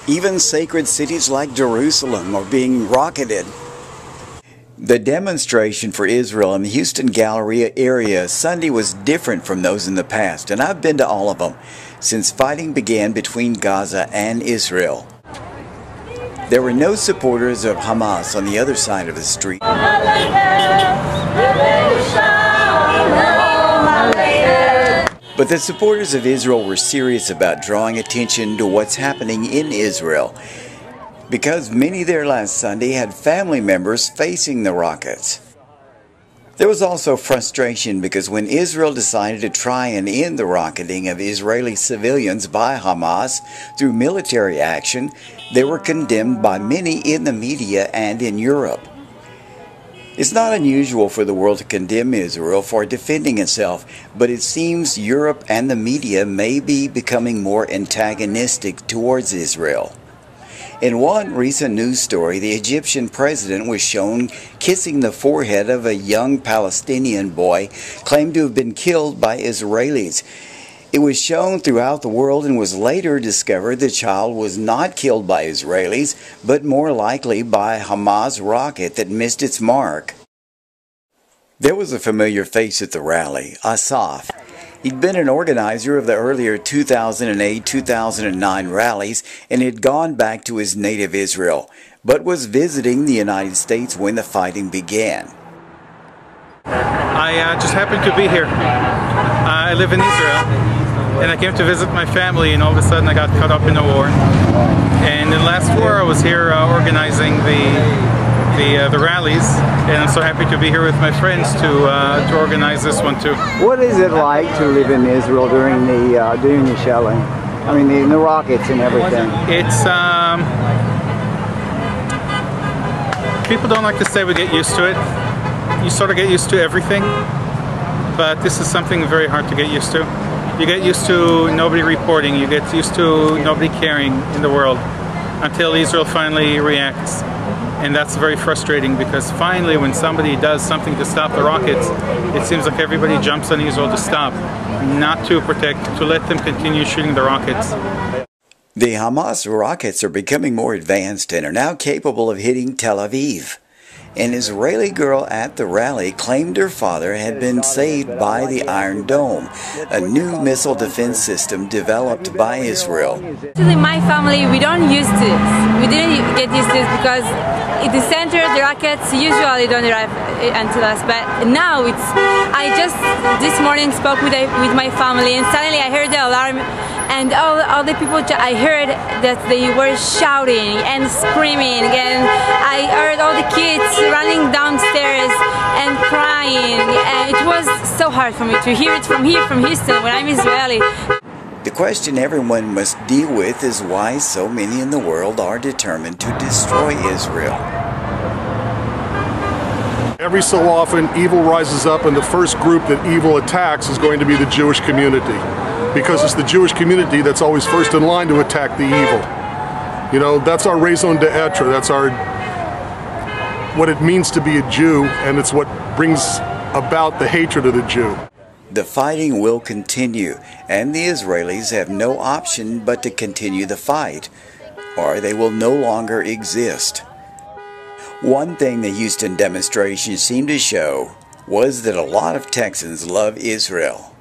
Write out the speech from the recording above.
Even sacred cities like Jerusalem are being rocketed. The demonstration for Israel in the Houston Galleria area Sunday was different from those in the past, and I've been to all of them since fighting began between Gaza and Israel. There were no supporters of Homas on the other side of the street. But the supporters of Israel were serious about drawing attention to what's happening in Israel, because many there last Sunday had family members facing the rockets. There was also frustration because when Israel decided to try and end the rocketing of Israeli civilians by Hamas through military action, they were condemned by many in the media and in Europe. It's not unusual for the world to condemn Israel for defending itself, but it seems Europe and the media may be becoming more antagonistic towards Israel. In one recent news story, the Egyptian president was shown kissing the forehead of a young Palestinian boy claimed to have been killed by Israelis. It was shown throughout the world and was later discovered the child was not killed by Israelis, but more likely by a Hamas rocket that missed its mark. There was a familiar face at the rally, Asaf. He'd been an organizer of the earlier 2008-2009 rallies and had gone back to his native Israel, but was visiting the United States when the fighting began. I just happened to be here. I live in Israel, and I came to visit my family, and all of a sudden I got caught up in the war. And in the last war I was here organizing the rallies, and I'm so happy to be here with my friends to organize this one too. What is it like to live in Israel during the shelling? I mean, the rockets and everything. It's people don't like to say we get used to it. You sort of get used to everything, but this is something very hard to get used to. You get used to nobody reporting. You get used to nobody caring in the world until Israel finally reacts. And that's very frustrating because finally when somebody does something to stop the rockets, it seems like everybody jumps on Israel to stop, not to protect, to let them continue shooting the rockets. The Hamas rockets are becoming more advanced and are now capable of hitting Tel Aviv. An Israeli girl at the rally claimed her father had been saved by the Iron Dome, a new missile defense system developed by Israel. Actually, my family, we don't use this. We didn't get used to this because in the center, the rockets usually don't arrive until us. But now I just this morning spoke with my family, and suddenly I heard the alarm, and all the people, I heard that they were shouting and screaming, and I heard all the kids running downstairs and crying, and it was so hard for me to hear it from here, from Houston, when I'm Israeli. The question everyone must deal with is why so many in the world are determined to destroy Israel. Every so often, evil rises up, and the first group that evil attacks is going to be the Jewish community, because it's the Jewish community that's always first in line to attack the evil. You know, that's our raison d'etre, that's what it means to be a Jew, and it's what brings about the hatred of the Jew. The fighting will continue, and the Israelis have no option but to continue the fight, or they will no longer exist. One thing the Houston demonstration seemed to show was that a lot of Texans love Israel.